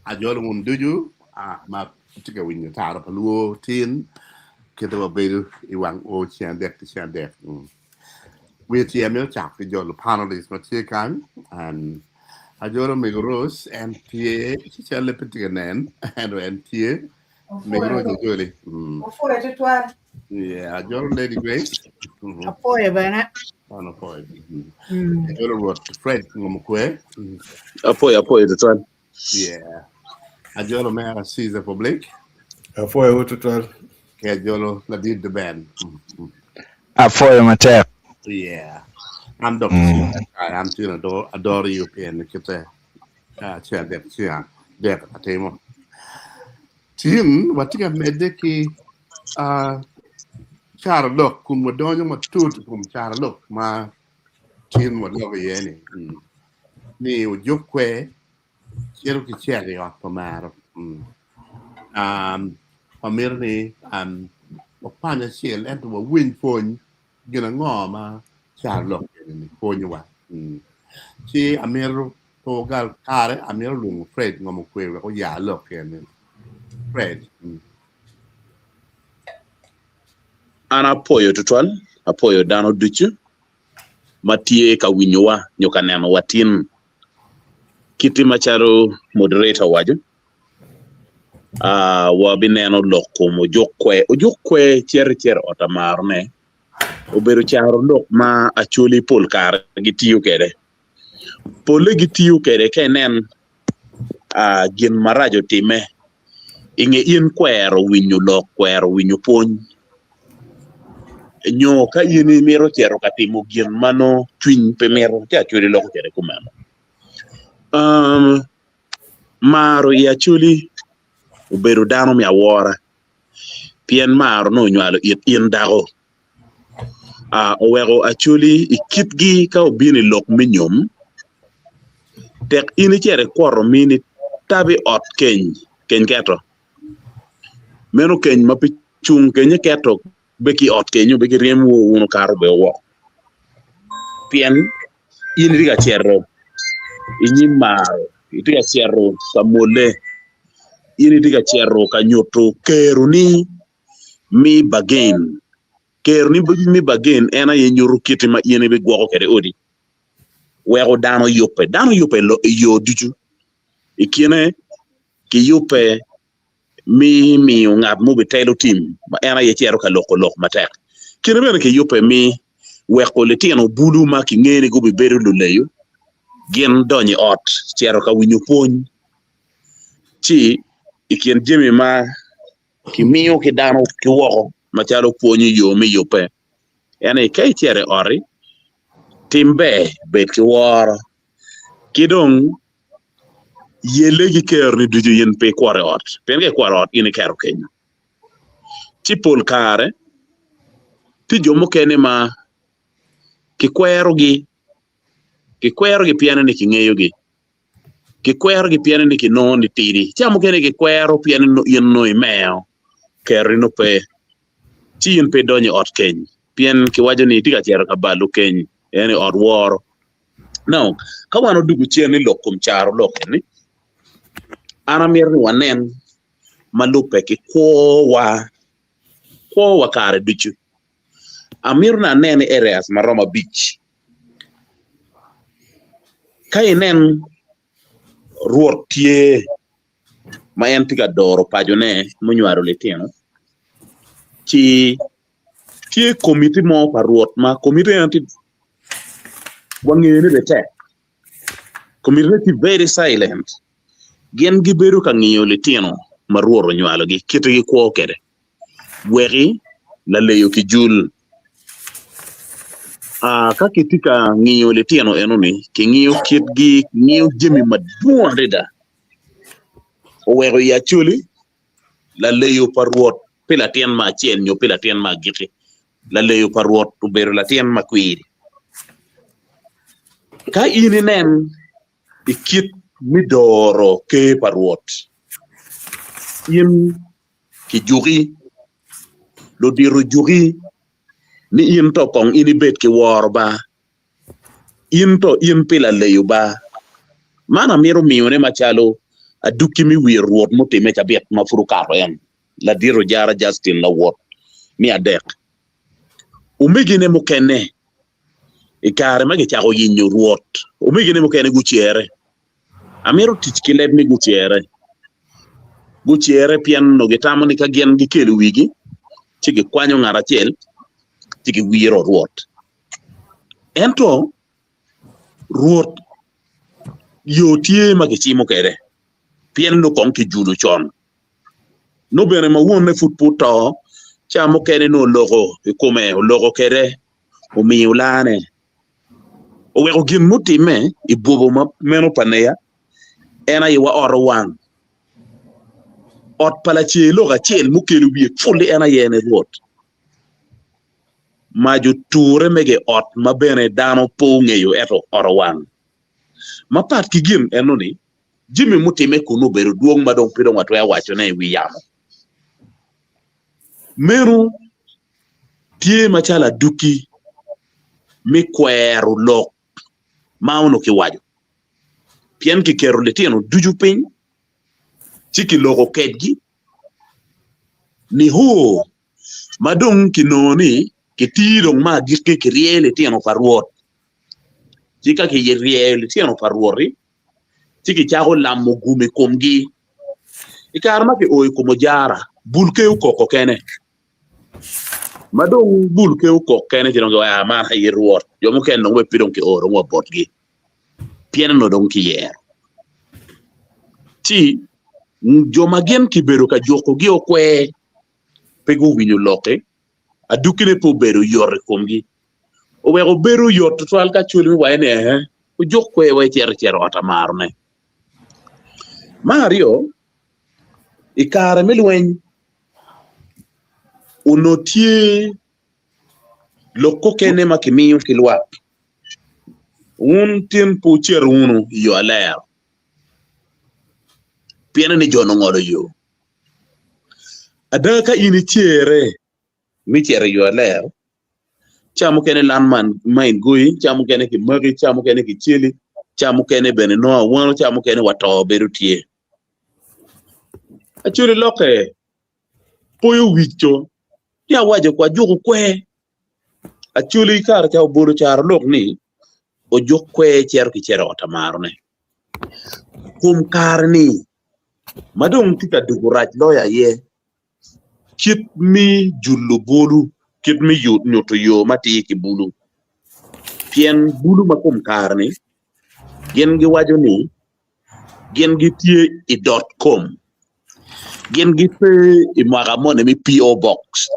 ajolo mun duju ma tika winya tara paluo tin kita ba bel iwang o chian dek we ti amel chak fi jolo panelist ma ti kan and ajolo migros and tie chale petika nen and tie migros jole Ofuwe tutwala. yeah ajolo lady grace Apoyo bana. on a point ajolo what fred ngomkwe Apoyo tutwala. yeah ajolo mera Caesar public Apoyo ututwala. ke ajolo la did the band Apoyo matek. yeah I'm Dr. Caesar. I'm still adore you and kita chair that chair that atemo tin watika medeki chara lok kum modonyo matut kum chara lok ma tin modlo yeni ni ujukwe chero ki chair yo pamaro pamirni opanya chiel ento wa win phone gina ngoma chara lok ni phone wa chi amero togal kare amero lungu Fred ngomo kwewe ko ya lok ni Fred An apoyo tutwal, apoyo dano duchu. Matie ka winyowa nyoka neno watin kiti macharo moderator waju. Wabi neno loko ojokwe chier otamar ne. Oberu charo lok ma achuli pol kar gitiyo kede. Pole gitiyo kede kenen gin marajo time. Inge in kwero winyo pony. Nyo ka yini mero chero katimo gin mano twin pemero cha churi loko chere kumano. Maro ya chuli uberu dano mi awora. Pien maro no nywalo ien dago. Owego achuli ikitgi ka obini lok minyum. Tek ini chere kwaro mini tabi ot keny keto. Meno keny mapichung kenye keto beki ot kenyo beki riemu uno karo be wo. Pien ini diga chero inyi maro itiga chero samole ini diga chero kanyoto keruni mi bagain mi bagain ena yenyuru kiti ma yene be gwoko kere odi wego dano yope lo yo duju ikine ki yope mi ngab mo be telo tim ma ena ye chero ka lok matek kine bene ke yope mi weko le tieno bulu ma ki ngene go be beru luleyo gen donyi ot chero ka winyo pony chi ikien jemi ma ki miyo ki dano ki woko machalo ponyi yo mi yope ena kai chere ori timbe bet ki woro kidong yele gi ker ni duju yen pe kware ot pen ke kware ot ini kero kenyo ti pol kare ti jomo kene ma ki kwero gi piano ni ki ngeyo gi ki kwero gi piano ni ki no ni tiri chamo kene ki kwero piano no yen no imeo ker no pe ti yen pe donye ot keny pien ki wajo ni tiga chero ka balu keny ene ot woro now ka wano dugu chien ni lokum charo lokeni ana mir ni wanen malupe ki kwowa kare duchu amir na nene areas maroma beach kay nen ruot tie ma en tiga doro pajone munywaro letino ci tie committee mo pa ruot ma committee anti wangene bete committee very silent gen gi beru ka ngiyo letino maruoro nywalo gi kito gi kwo kede weri la leyo ki jul ka kitika ngiyo letino enoni ki ngiyo kit gi ngiyo jemi maduong rida owero ya chuli la leyo paruot pila tien ma chien nyo pila tien ma giti la leyo paruot uberu la tien ma kwiri ka ini nen ikit midoro ke paruot in ki juri lo diru juri ni in to kong ini bet ki wor ba in to in pila leyo ba mana miro mione machalo aduki mi wi ruot mo time cha bet ma furu karo en la diro jara Justin la wot mi adek umigine mo kene ikare mage cha yinyo ruot umigine mo kene guchiere amero tich kileb mi guchiere pian no getamo ni kagien gi kelu wigi chigi kwanyo ngara chel chigi wiro ruot ento ruot yotie mage chimo kere pian no konki julu chon no bene ma won ne football to chamo kene no logo come logo kere o mi ulane o wego gin mutime i bobo ma meno paneya ena yiwa orwan ot palache loga chel mukelu bi fully ena yene rot maju ture mege ot ma bene dano po ngeyo eto orwan ma pat ki gin enoni jimi mutime kuno beru duong madong pido ngwato ya wacho na wi yamo meru tie machala duki mi kweru lok mauno ki wajo pien ki kero letino duju piny chiki logo kedgi ni ho madong kinoni kitirong ma giske kriele tieno faruot chika ki riele tieno faruori chiki chago lamo gume komgi ikarma ki oy kumo jara bulke ukoko kene madong bulke ukoko kene tirongo ya man hayi ruot jomo ken no we pidong ki oro ngo botgi pieno no dong ki yer ti joma gen ki beru ka joko gi okwe pego winyo loke adukine po beru yore komgi o wego beru yot to al ka chulmi wayne o jokwe way cer ota marne Mario ikare milwen unotie loko kene makimiyo kilwa un tempo cer unu yo aler piena ni jono ngoro yo adaka initiere mi cere yo aler chamo kene landman main gui chamo kene ki magi chamo kene ki chili chamo kene bene no wono chamo kene wato beru tie achuri loke poyo wicho ya waje kwa jugo kwe achuli kar cha buru char lok ni o jok kwe cer ki cere ota marne kum kar ni madong tika duguraj loya ye kit mi jullu bulu kit mi nyoto yo mati ki bulu pien bulu makum kar ni gen gi wajo ni gen gi tie .com gen gi pe i magamone mi PO box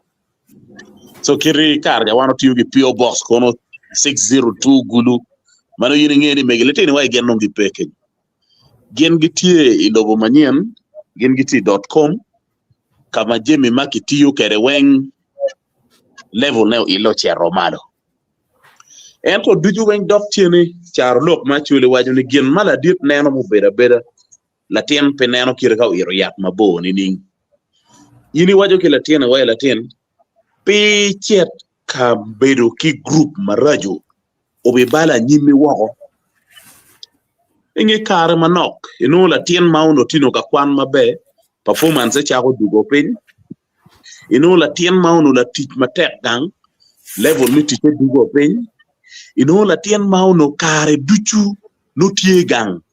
so kiri kar ja wano tiyo gi PO box kono 602 gulu mano yini ngeni megelete ni way gen no gi peke gen gi tie i lobo manien gen gi tie .com kama jemi maki tiyo kere weng level neo ilo chero malo ento duju weng dok tiene charo lok ma chule wajo ni gen mala dit neno mu beda latien pe neno kire ka iro yak mabo ni ning yini wajo ki latien way latien pe chet ka bedo ki group marajo obe bala nyimi wako inge kare manok ino latien mauno tino ka kwan mabe performance chako dugo piny ino latien mauno la tich matek gang level mi tich dugo piny ino latien mauno kare duchu no tie gang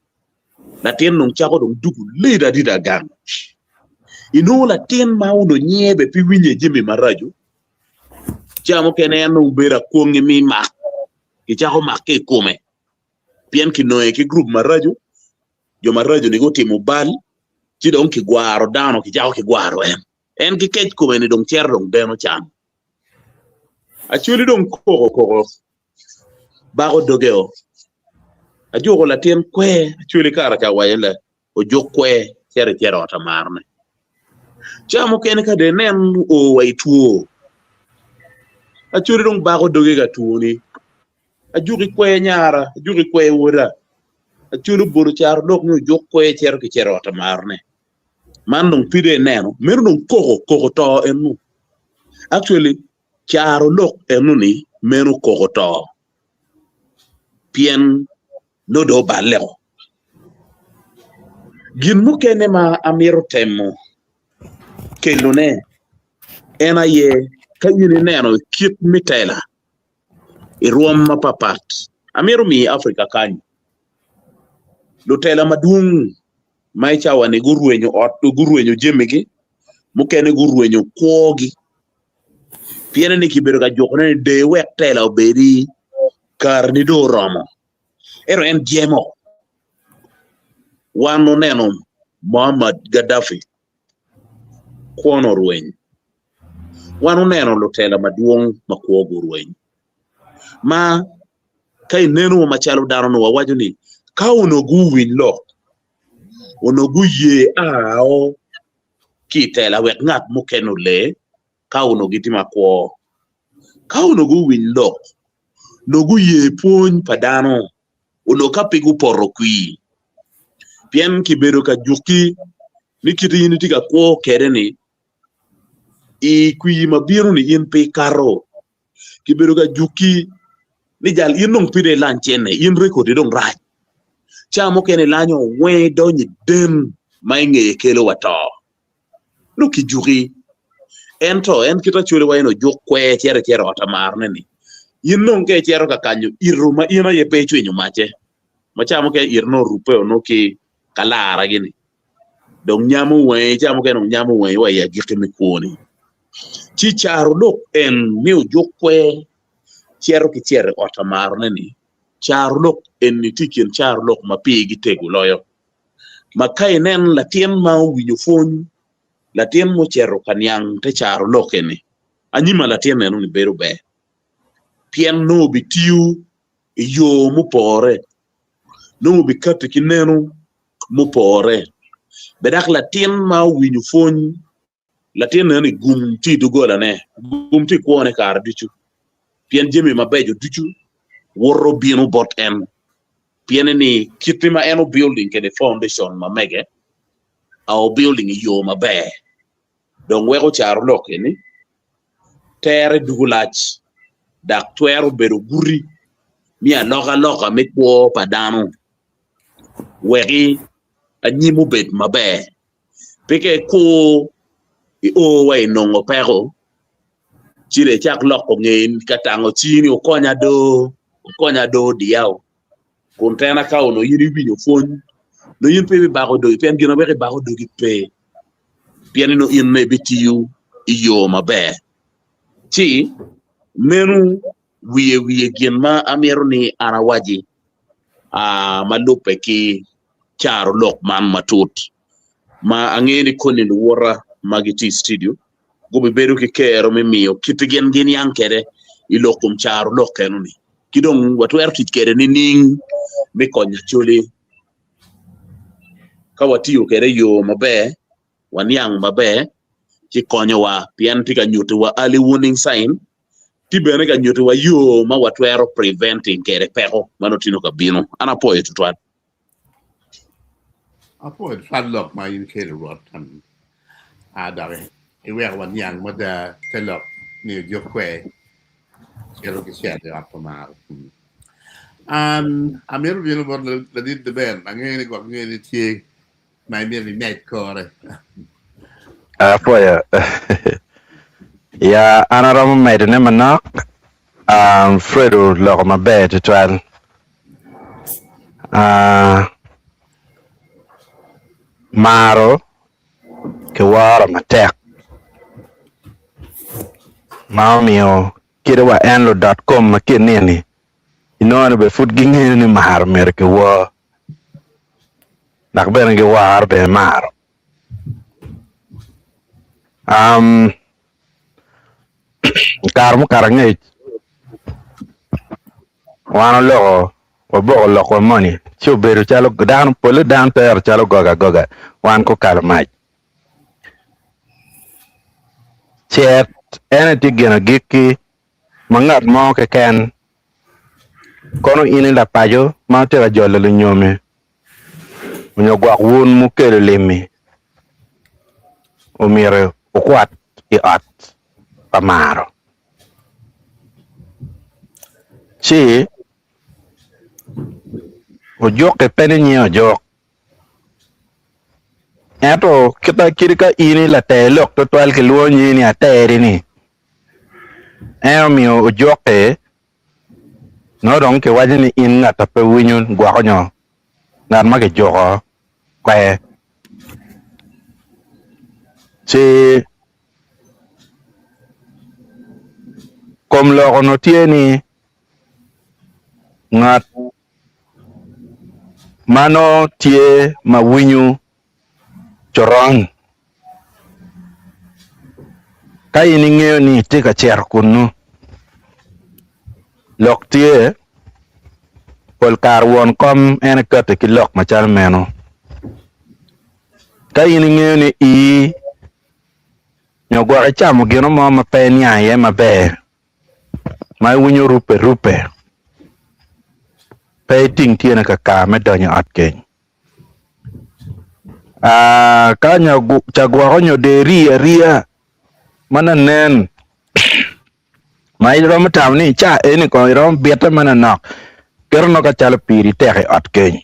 latien nong chako dong dugu leda dida gang ino latien mauno nyebe pi winye jimi marajo chamo kene eno ubera kuongi mi mak ichako make kume pien kinoe ki group marajo jo marajo ni go timo bal ti dong ki gwaro dano ki chako ki gwaro en ki kech kume ni dong cher dong deno cham achuli dong koko bago dogeo ajogo latien kwe achuli kara ka wayele o jok kwe chere ota marne chamo kene ka de nen o way tuo achuri dong bago doge ga tuo ni ajugi kwe nyara ajugi kwe wura achuri buru char lok no jok kwe chere ota marne man dong pide neno meru dong koko to enu actually charo lok enu ni meru koko to pien no do baleo Gin mukene ma amiro temo kelone en aye ka in neno kit mitela i ruom mapapat. Amiro mi Afrika kanyo. Lutela maduong' ma ichawane gurwenyo ot, gurwenyo jemigi, mukene gurwenyo kwogi. Piene ni kibedo ka jokne de wek tela obedi kar ni do ramo. Ero en jemo. Wan neno Muhammad Gaddafi kwono rweny. Wan neno lutela maduong' ma kwogo rweny. Ma ka ineno machalo daro no wawajo ni ka unogu win lo unogu ye ao kitela wek ng'at mukeno le ka unogi tima kwo ka unogu win lo nogu ye puonj padano uno ka pigu poro kwi pien kibedo ka juki ni kiti yini tika kwo kere ni I kwi mabiro ni yin pi karo kibedo ka juki ni jal yin nung pide lanchene yin rekodi dong raj chamo kene lanyo we donyi dem mainge kelo wato nuki juki ento en kita chule wa ino juk kwe chere otamar neni yin nung ke chero ka kanyo iruma ina ye pecho inyo mache machamo ke irno rupe ono ki kalara gini dong nyamu we chamo ke no nyamu we wa ya gikimi kuoni chi charo lok en miu juk kwe chero ki chere otamar neni charo lok en nitikin charo lok mapigi tegu loyo makai nen latien ma winyo fony latien mo chero kanyang te charo lok eni anyima latien nenu ni bero be pien no bitiu yo mupore no bi kate kinenu mupore bedak latien ma winyo fony latien nenu gum ti dugola ne gum ti kuone kar dichu pien jemi mabejo dichu worro binu bot en piene ni kiti ma eno building ke the foundation ma mege au building yo ma be don wego charo loke ni tere dugulach dak twero bedo guri mia loka me kwo padano wegi anyimu bet ma be peke ko I o we nongo pero chire chak loko ngin katango chini ukonya do diao kontena ka ono yiri winyo fony no yin pe bago do pen gino be bago do gi pe pieni no in me bitiu iyo mabe chi menu wiye gin ma amero ni arawaji malupe ki charo lok man matut ma angeni koni wora magiti studio gobe beru ki kero me miyo kitigen gin yankere ilokum charo lok kenuni kidong watwer kere ni ning me konya chole ka watiyo kere yo mabe wanyang mabe ki konyo wa pien tika nyuto wa early warning sign ti bene ka nyuto wa yo ma watwero preventing kere peko manotino kabino ana poe tutwat apo sadlok ma yin kele rot tan dare iwe wan yang moda telok ni jokwe chero ki chede apomar amero viene por la dit de ben angene go ngene tie mai mi net kore Apoyo. Ya anaramo made ne manok. Fredo loko mabe to twal. Maro ke wara matek. Maomio kidewa enlo.com makinini. Inono be food gingini ni mahar merke wo. Nakbene ge war be maro. Karmu karangay wano loko waboko loko money chuberu chalo down polo down ter chalo goga wan ko kalmaj chet ene tigena giki mangat mo ke ken kono ini la pajo ma te la jolle lu nyome munyo gwa won mu kele lemi o mire o kwat I at pamaro chi Ojuk ke pene nyi Ojuk eto kita kirika ini la te lok to twal ke luo ni ate ni mi Ojuk no dong ke wajini in na ta pe winyun gwa ko nyo nan ma ke jogo kwa si kom lo no tieni ngat mano tie ma winyu choron ka ini ngeo ni tika cher kunu lok tie pol kar won kom en kate ki lok machal meno ka ini ngeo ni nyogwa chamo gino mo ma pe nyaye maber ma winyu rupe pe ting tiene ka me donyo atken ka nyagu chagwa ko nyo de ria mana nen mai rom tam ni cha eni ko rom beta mana nok kerno ka chalo piri tere atken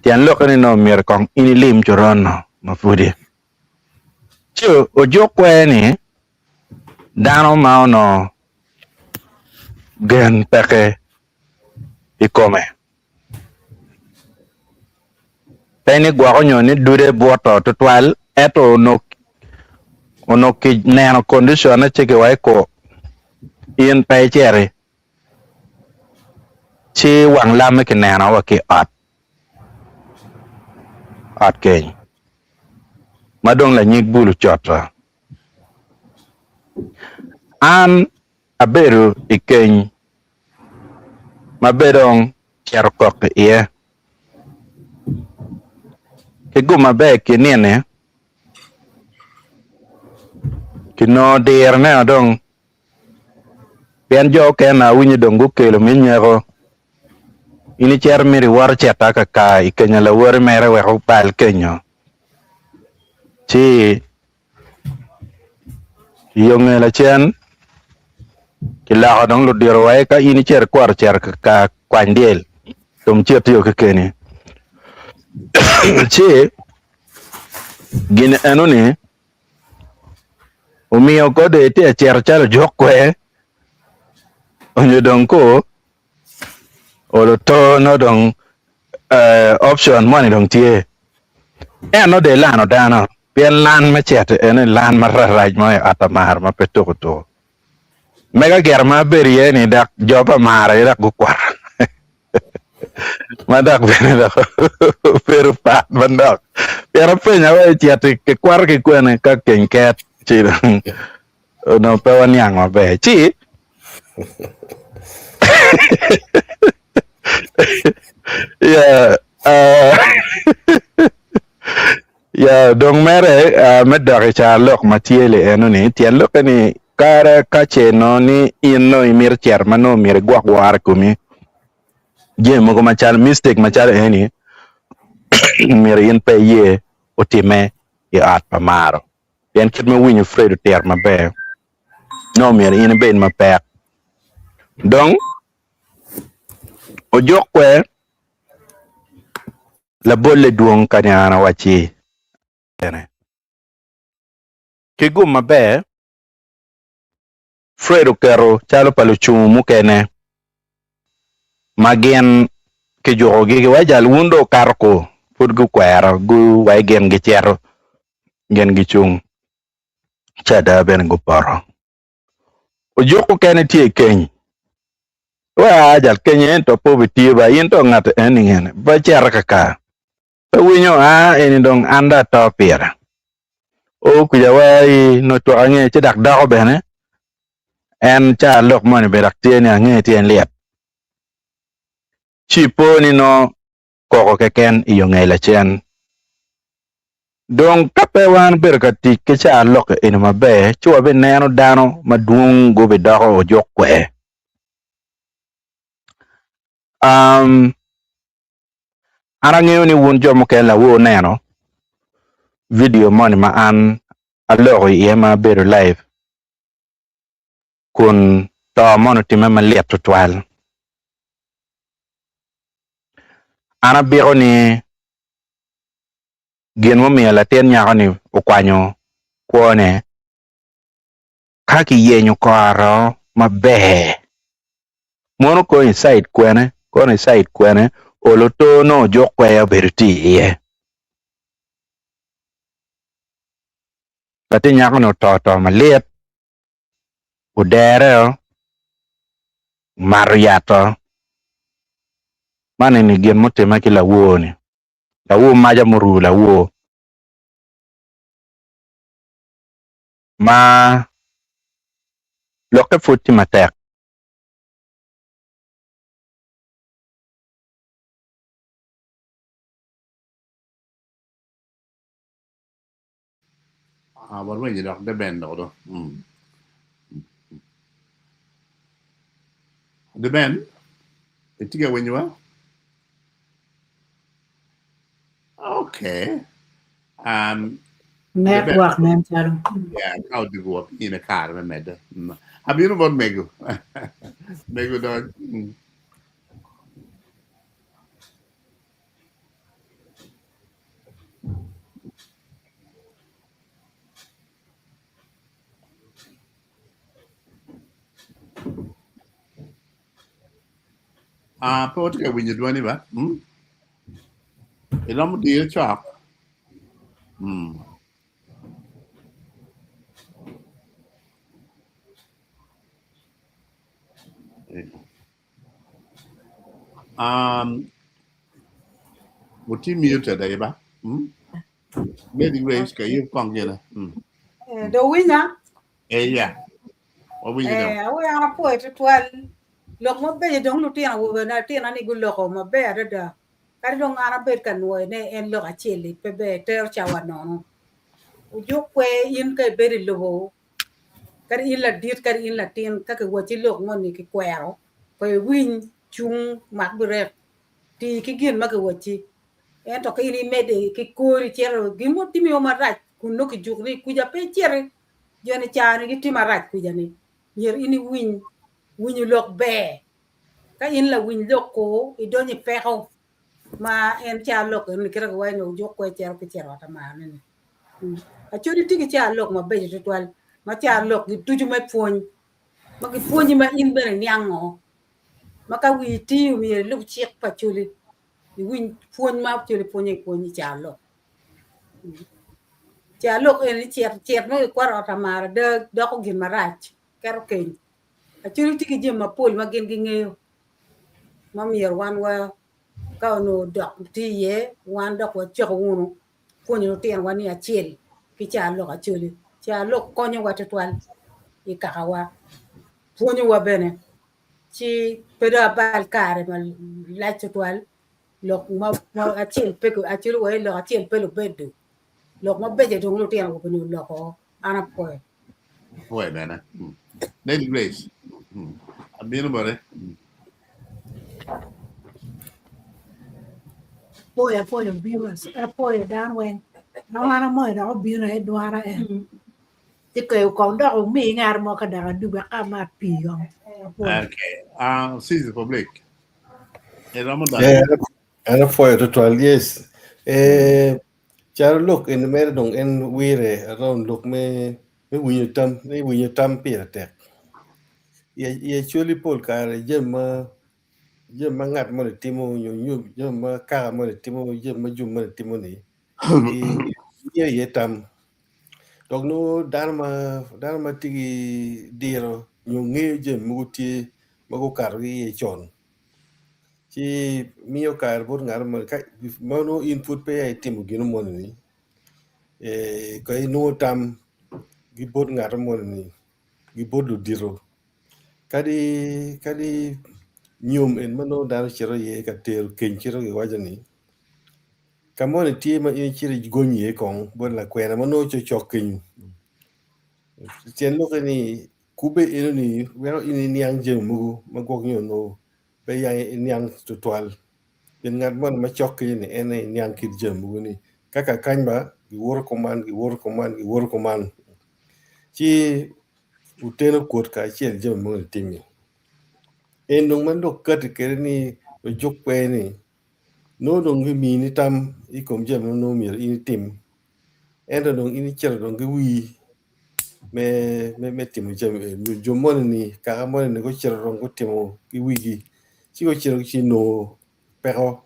tian lo ni no mir kong ini lim chorono mafudi chu Ojuk ni dano mao no gen peke ikome peni gwa ko nyo ni dure boto to twal eto ono ki neno condition na cheke wai ko in pe chere chi wang lam ke neno wa ke at ke madong la nyik bulu chota an aberu ikeny mabedong cherkok ye ke guma be ke nene kino der ne adong pen jo ke na winyi dongu kelo minyego ini cher miri war cheta ka ikenya la wor mere we ho pal kenyo chi yonge la chen kila adong lo diro wae ka ini cher kwar cher ka kwandel tum chet yo ke keni chi gine anoni umio ko de te cher chalo jokwe onyo dong ko olo to no dong option money dong tie no de lano dano bien lan ma chet lan ma raraj mo atamar ma petoto mega germa berie ni dak joba mare dak gukwar madak bene dak peru pat bandak pero penya we chet ke kwar ke kwene ka kenket chi no pe wan yang ma be chi ya ya dong mere medare cha lok matiele enoni tien lok ni kare kache no ni inno imir cher mano mir gwar kumi je mo ko machal mistake machal eni mir in pe ye otime ya at pamaro yen kit me winyu fredo ter mabe no mir in ben mape dong Ojuk la bolle duong kanyana wachi kigu mabe fredo kero chalo paluchumu mukene magen ke jogi ke wajal wundo karko put gu kwera gu wai gen gi chero gen gi chung chada ben gu paro Ojuk kene tie keny wa ajal kenye to po bitie ba yin to ngat eningen ba cher kaka winyo eni dong anda to pira o ku jawai no to ange che dak dago bene en cha lok moni be dak tie ni ange tien liet chipo ni no koko keken iyo ngela chen dong kape wan ber ka tik ke cha lok eni mabe chwa be neno dano madung go be dago Ojuk arangeo ni wun jomo ke la wo neno video moni ma an alogo ye ma beru live kun to mono time ma liet to twal ana biro ni gien mo mi la ten nya ni okwanyo kwone kaki yenyo koro mabe mono ko inside kwene kono inside kwene oloto no jokwe berti ye kati nya no toto maliet udere mariato mane ni gien motema kila wuoni la wuo maja muru la wuo ma loke futi matek What when you the band or the band it get when you are okay the band network man charo yeah how to go up in a car when med have you know about Megu Megu dog Put when you do any ba it don't deal chop what you mute today ba Maybe raise cái yêu con gì nè The winner, yeah what will you do we are poet 12. Look, my bed don't look in a woman, I think I need good look on my bed. I don't want a bed can win and look at chili, pepe, tear shower no. You quay in cái very low. Cái in là điết cái in là tiền các cái vật chất lượng ngon cái quẹo cái win chung mặc bự thì cái kiến mà cái vật chất em cho cái in mẹ để cái cối chơi rồi cái một tí mà rạch cũng nó cái chuột này cứ giờ phải chơi giờ này cha này cái tí mà rạch cứ giờ này giờ in win win lộc bè cái in là win lộc cố cái đó như phải không mà em cha lộc cái cái quay nó dốc quay cái chơi rồi mà này à chỗ đi cái cha lộc mà bây giờ toàn mà cha lộc thì tôi mới phun mà cái phun nhưng mà in bên này nhang ngó mà cái vị trí mình lúc chiếc phải chui thì win phun mà chui phun như cha lộc ấy chết nó qua rồi mà đó có gì mà rách cái rồi à chỗ đi cái gì mà phun mà cái nghèo mà miền quan qua cái nó đọc thì ye quan đọc qua chỗ uno phun nó tiền quan nhà chết cái cha lộc à chui cha lộc coi như vậy toàn ikawa funyu wa bene ci peda bal kare ma lacc toal lok ma acil peko acil way lo acil pelo beddu lok ma beje dong lo tian ko benu loko ana poe Boy man Lady Grace Abino bare poe viewers poe dan wen nó ana mo đó bi na edwara ti ko ko ndo mi ngar mo ka da du ba ka ma pi yo okay Caesar Public Ramadan Yeah, and for the 12 years. Charo look in the meredong and weary around look me when you tam peer tech. Ye surely Paul car, Jim Mangat Money Timo, you Jim Car Money Timo, Jim Majum Money Timony. Ye tam. Dog no Dharma Tigi Diro, you knew Jim Muti Mago Carri John. Ci mio car bot ngar mo ka mono input pe ay timu gino mo ni ko no tam gi bot ngar mo ni gi bot du diro kadi nyum en mano dar chiro ye ka ter ken chiro ge wajani kamone ti ma in chiro gonye kon bon la kwena mano cho chokin chen lo ni kube eno ni wero ini niang jemu ma gok nyo no be ya niang tutual yen ngat mon ma chok ni ene nyang kit jem woni kaka kanyba gi wor command ci uteno kot ka chen jem mo timi en dong man do kat ke ni jok pe ni no dong cái mi ni tam i kom jam no mi ini tim enda dong ini cer dong cái wi me tim jam mi jomon ni ka mon ni ko cer dong ko timo cái wi gi ci ko cer ci no pero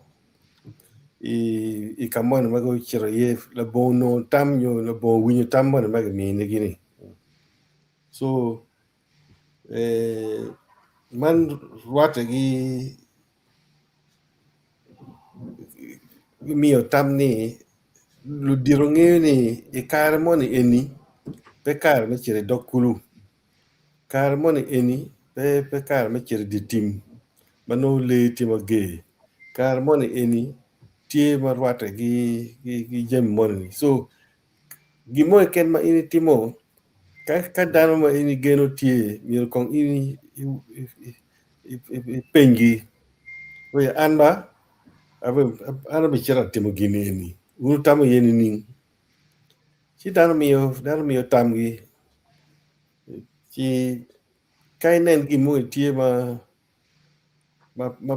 i kamon ma ko cer ye la bon no tam yo la bon wi ni tam mon ma mi ni gini so man wata gi mio tam ni lu dironge ni e kar mon eni pe kar me chere dokulu kar mon eni pe kar me chere di tim mano le tim ge kar mon eni tie mar wata gi jem mon so gi mo ken ma ini timo ka dano ma ini geno tie mi kon ini pengi we anba ave ana be chere timo gini ni unu tamo yeni ning ci dano mio tam gi ci kay nen gi mo tie ma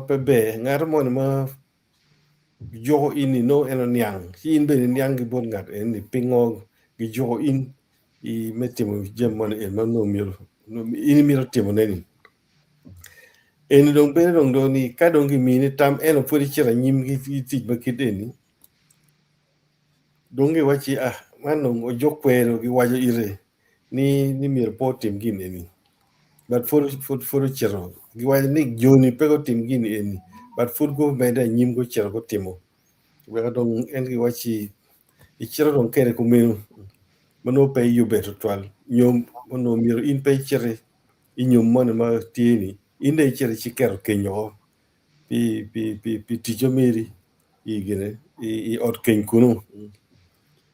pebe ngar mo ma jo ini no eno nyang ci in be nyang gi bon ngat en ni pingo gi jo in i metimo jemmo en ma no miro no ini miro timo neni en dong be dong do ni ka dong gi mini tam eno podi chira nyim gi ti ba kideni dong gi wachi man no o jokwero gi wajo ire ni miro po tim gi neni but for chiro gi wajo ni joni pego tim gi neni but for go meda nyim go chiro go timo we dong en gi wachi i chiro dong kere ku menu mano pe yu beto twal nyom mano miro in pe chere i nyom mano ma tieni inde chere chikero kenyo pi tijo meri i gene i ot ken kuno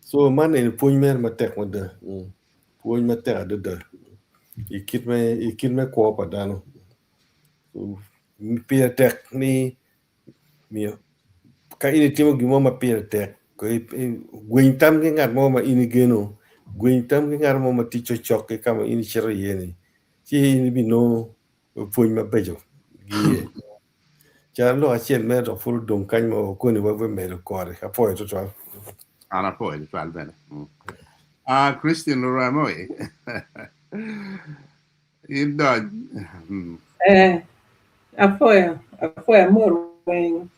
so man en puny mer ma tek ma de puny ma tek de i kit me ko pa dano so pi tek ni mio ka ini timo gimo ma pi tek ko gwen tam ke ngat mo ma ini geno gwen tam ke ngat mo ma ticho chok ke kama ini chere yeni ci ini bi no puny ma bejo gi Charlo a chien me do furu dum kany mo ko ni wewe me do kore a po to to Ana poi di fal bene. Christian Ramo. In do. Apoya mor wen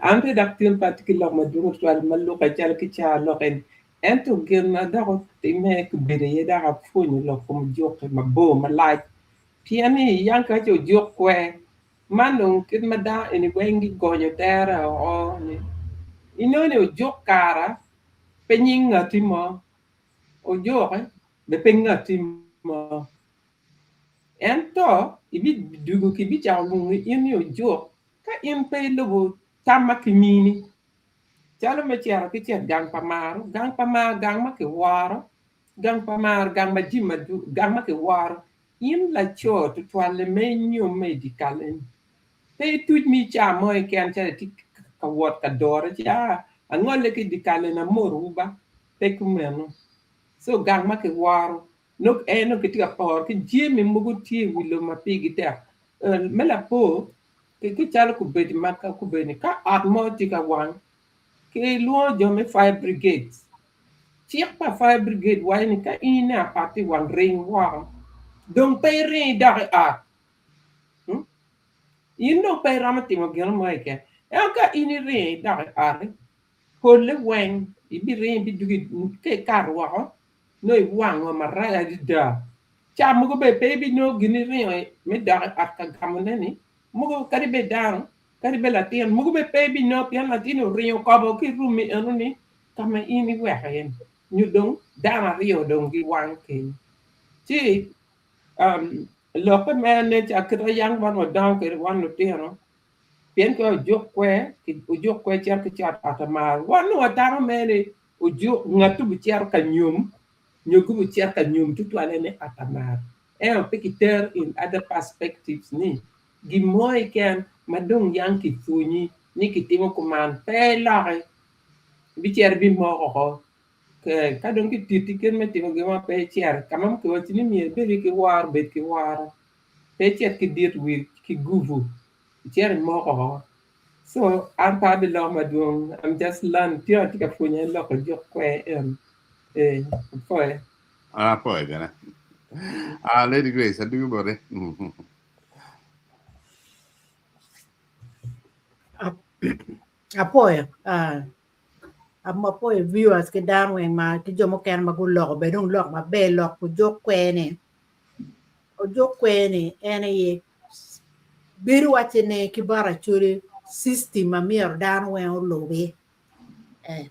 ante daktil particular ma dungu twal mallu ka jal ki cha loken ento gen na da ko me ku bede ye da ka funi lo ko jok ma bo ma like piani yanka jo jok kwe manung kit ma da eni wengi gonyo tera o ni inone o jok kara penying ngatimo o jok be pengatimo ento ibi dugu ki bi cha lungu ini o jok ka in pe lobo tamma kimini chalo me chiara ki chen gang pamaro gang ma ke waro gang pamar gang ma jima du gang ma ke waro in la cho to twale menyo medical en pe tuj mi cha mo e kan cha ti ka wot ka dore cha angole ki dikale na moruba pe kumeno so gang ma ke waro no eno ki tika por ki jemi mugu tie wilo ma pigi ta mela po ki chalo ku bedi maka ku beni ka atmo tika wan ki luo jome fire brigade chiek pa fire brigade wa ni ka ina pati wan ring wa dong pe ring da a ino pe ramati mo gel mo eke e ka ini ring da a holle wen ibi ring bi dugi ke karwa no i wang ma ra di da cha mo go be pe bi no gini ring me da a ka gamone ni mo go kari be down kari be la tien mo go be pe bi no pian la tino ring ko bo ki rumi anu ni kama ini we hayen ñu dong dama rio dong gi wang ke ci lo ko mene ci ak yang wan wa daw ke wan no tero pien ko jok kwe ki o jok kwe cer ki chat atama wan no dama mene o jok ngatu bi cer ka nyum nyogu bi cer ka nyum tu ale ne atama e on pikiter in other perspectives ni gi moy ken madong yang ki funi ni ki timo ko man pe la bi cer bi mo ko ka don ki titi ken me timo ge ma pe cer kamam ko tini mi be ki war bet ki war pe cer ki dit wi ki guvu cer mo ko So I'm probably long my doing. I'm just learn pure to get punya local joke where for poi bene. Lady Grace, do you bore? Apoyo. Apoyo viewers ke dan wen ma ki jomo ken ma gulok be dong lok ma be lok ku jok kwene. O jok kwene ene ye biru wachene kibara churi system ma mier dan wen o lobe.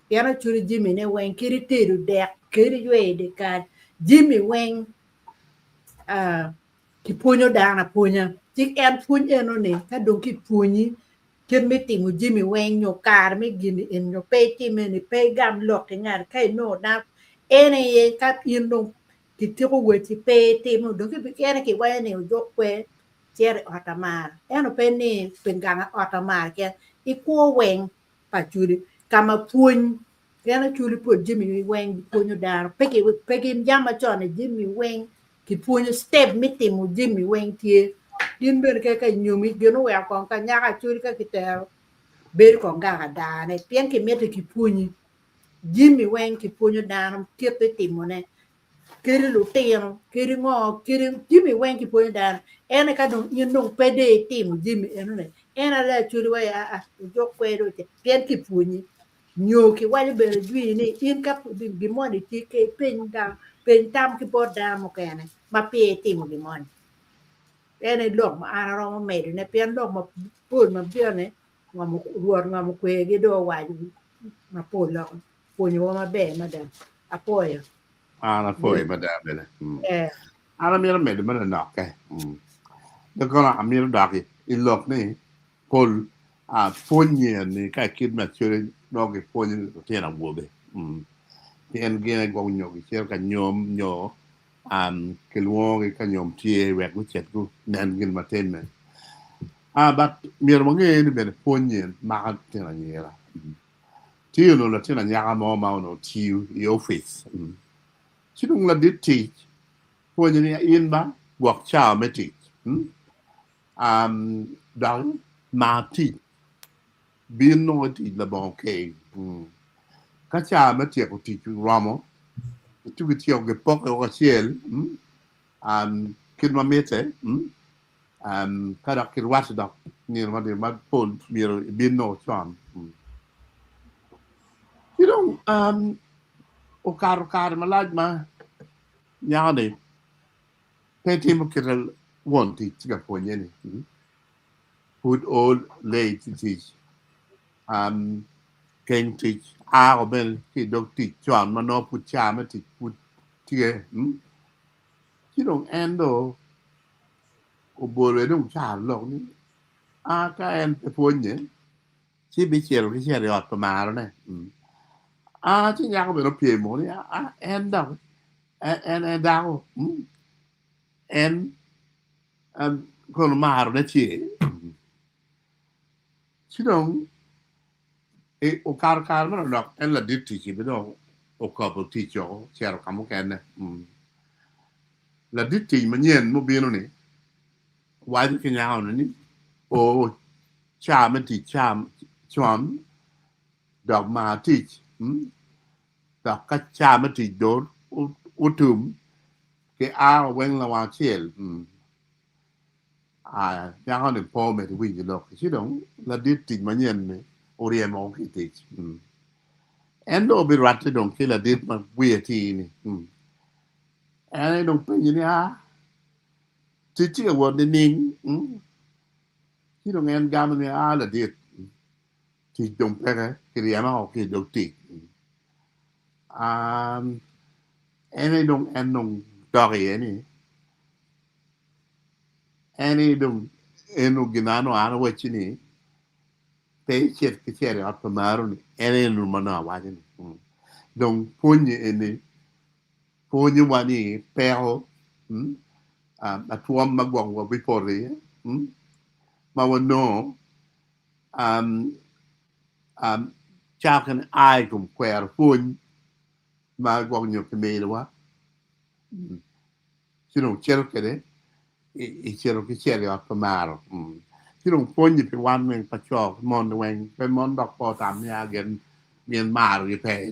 Piano churi Jimmy ne wen kiri teru dek kiri ywe de ka Jimmy wen ki punyo dana punya tik en puny eno ne ka dong ki punyi ken me timo Jimmy wen nyo kar me gini en nyo pe time ni pe gam lok ke ngar kai no na ene ye ka in no ki tiko we ti pe timo dong ki ene ki wen ne jo kwe chere otamar eno pe ni penganga otamar ke ikuo wen pa churi kama puny ene churi po Jimmy wen punyo dana pe ki jama chone Jimmy wen ki puonyo step mitimo Jimmy wen tie din ber ke nyumi geno we kon ka nyaka churi ka kitero ber kon ga dane pien ki mete ki puonyi Jimmy wen ki puonyo dano tie timo ne kiri lutino kiri ngo kiri Jimmy wen ki puonyo dano ene ka dong yin dong pede timo Jimmy eno ne ena la churi we jo kwedo te pien ki puonyi nyo ki wali ber dwi ni in ka bi moni ti ke pen tam ki boda mo kene ma pe timo bi moni ene lok ma ana ro ma medo ne pien lok ma pul ma bione ngam ruor ngam kwe gi do waji ma pul lok puonyo ma be ma da apoyo Poi madame bene. eh Mira medo mana nok ke.แล้วก็amir daki ilok ni pol fonye ni ka kid ma chure dog fonye te na wobe. Tien gene go nyo ki cher ka nyom nyo ke luo ka nyom tie we ku chet ku nan gin ma ten men. But mir mo nge ni ben fonye ma te na nyera. Tiu no la te na nyaka mo ma no tiu I office. Chidung la dit teach fonye ni in ba gwak cha me teach. Dang ma teach bin no teach la bon ke. Ka cha me tie ko teach ramo. Tu ki tie ko pok ko ciel. Kid ma mete. Kada kid wat dok ni ma de ma pol mir bin no cham. You know o kar ma laj ma nyade pe tim kiral won teach ga fonye ni. Put all late teach. Ken teach a ben ki dok teach chọn mà nó put cha mà teach put tie chứ don't endo o bore dong cha lo ni ka en pe fonye chi bi chiel ki chiel yot pa maro ne chi nya ko be no pie mo ni en da en da ko en ko no maro ne chi chứ don't o kar mà nó en la dit teach bi do o couple teach yo chiel ka mo ken ne la dit teach ma nyen mo bi no ni why the king out ni o charm ti chom dog ma teach dog ka charm ti do utum ke a wen la wa chiel yang on po me ti wi lo chi dong la dit ti ma nyen ni o rie mo ki teach endo bi rat dong ki la dit ma wi ti ni dong pe ni ti ti wo ni ning chi dong en gam ni la dit ti dong pe ke ria ma o ki do ti dong en dong dog ni dong enu ginano ana wachi ni pe chet ke chere at pamaro ni nu mana wa ni dong ponye wani pero atuam magwang wa before ma wano chakan ai kum kwer pon ma gwang nyo ke me wa sino chero kede I chero ke chere at pamaro ที่ลงพ้นอยู่ไปวันเมืองประจอกมอนแวงเป็นมอนดอกปอตามยาเกินเมียนมาหรือแพง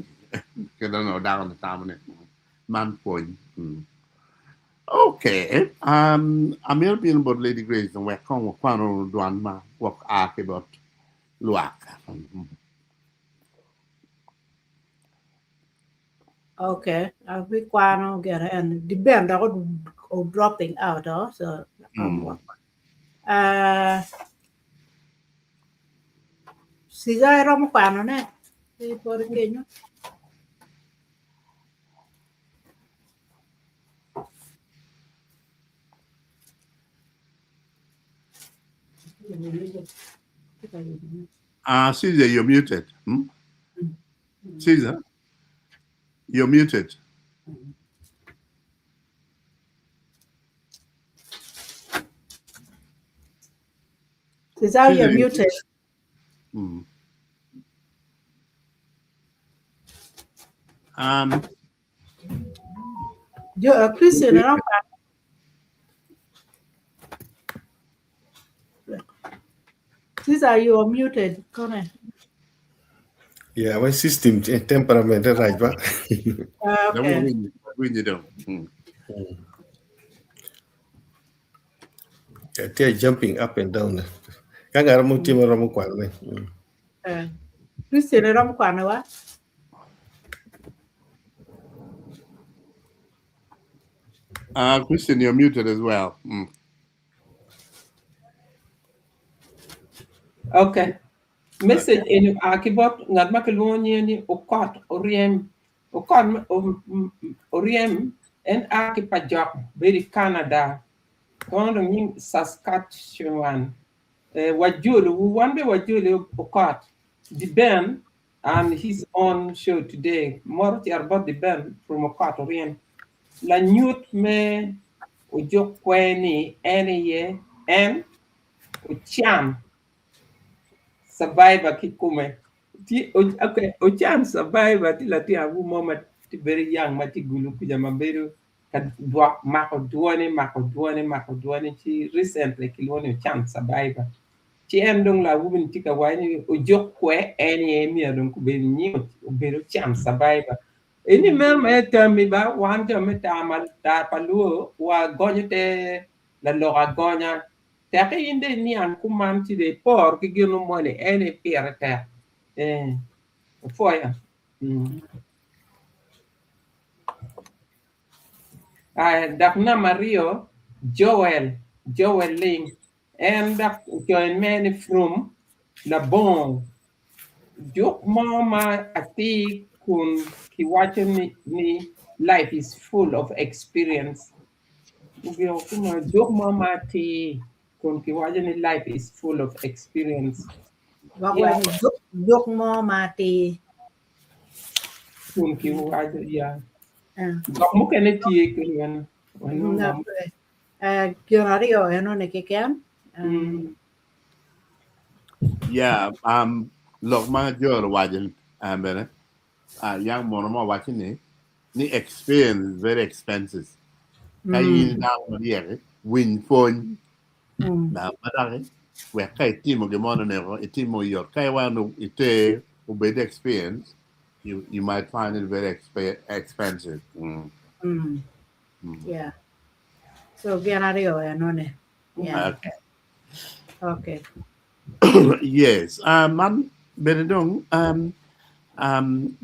ก็ต้องเอาดาวตามเนี่ยมันป่วยโอเคAmir bin bod Lady Grace and we're con quando duan ma walk arc about luak Okay, we quano get and the band that would dropping out so si già rom quano ne perché no Caesar, you're muted. Caesar, you're muted. Caesar, you're muted. You're Christian, Caesar, you are muted. Come on. Yeah, my system temperament right, but Okay. When you don't. They're jumping up and down. Kang aramu tim aramu kwan ne. Christian rom quano wa? Christian, you're muted as well. Okay. Message in akibot ngat makeloni ni okot oriem en akipajok beri Canada kono ni Saskatchewan wajulu wambe wajulu okot the band and his own show today more about the band from okot oriem la nyut me Ojuk kweni ene ye en ocham survivor kikume ti okay ochan survivor ti lati abu mama ti very young mati gulu kuja maberu kad dwa mako duane ti recently kilone ochan survivor ti endong la wubin ti ka wani Ojuk kwe eni emi adon ku be ni oberu chan survivor eni mema etami ba wanta metamal ta paluo wa gonyote la loga gonya Tapi inde ni an kumanti de por ki gino mone ene pirata. Foya. Dakna Mario Joel Ling and dak join many from la bon. Jok mama ati kun ki watching ni life is full of experience. Ubio kuma jok mama ati life is full of experience. Duk mo mati. Dok mo kene tie kene. Kionario eno ne kekem. Yeah, look, my girl watching, bene. Young mono watching ni experience is very expensive. Kaya down here, win phone. Na madare we kai timo ge mono nero itimo your kai wanu ite obey the experience you might find it very expensive. Yeah. So Gianario anone. Yeah. Okay. Yes. Man benedong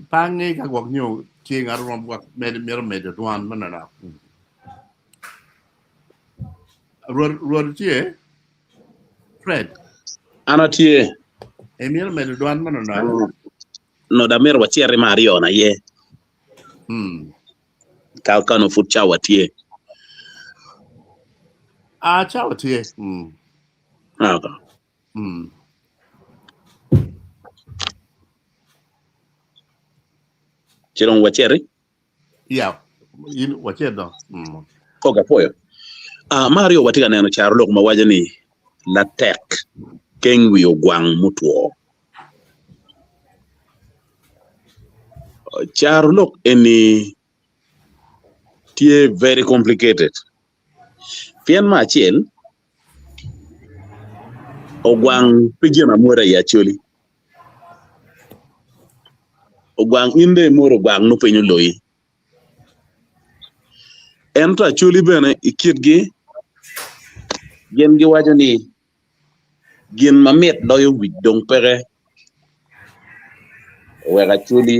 pange ka gwak nyo ting arom gwak med duan manana. Rod tie Fred Ana tie Emil med duan manana. No da mer wachiere Mario na ye. Kano fut chawa tie. Chawa tie. Okay. Chirong wachiere? Yeah. Wachiere do. Koga poyo. Mario watiga neno charlo kuma waja ni la tek kengwi ogwang mutuo. Charlo eni tie very complicated. Fian machiel ogwang pijema mora ya choli ogwang inde moro gwang no penyo loyi ento choli bene ikitgi gen gi wajo ni gin mamet loyo wit dong pere wega choli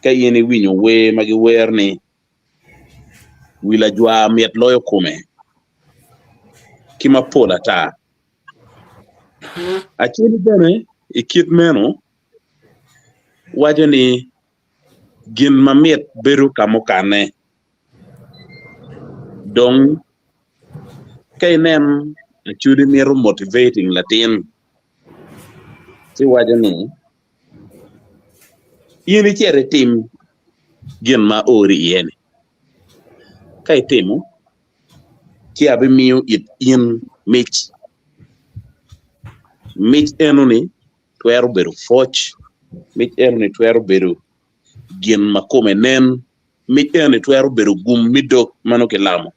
ka yene winyo we magi wer ni wila jwa met loyo kume kima pola ta acholi bene ikit meno wajo ni gin mamet beru kamokane dong kainen acholi mero motivating latin si wajo ni yini chere tim gin ma ori yene kai timo ki abi miyo it in mich enuni twero beru foch mich enuni twero beru gin makome nen mich enuni twero beru gum midok mano ke lamo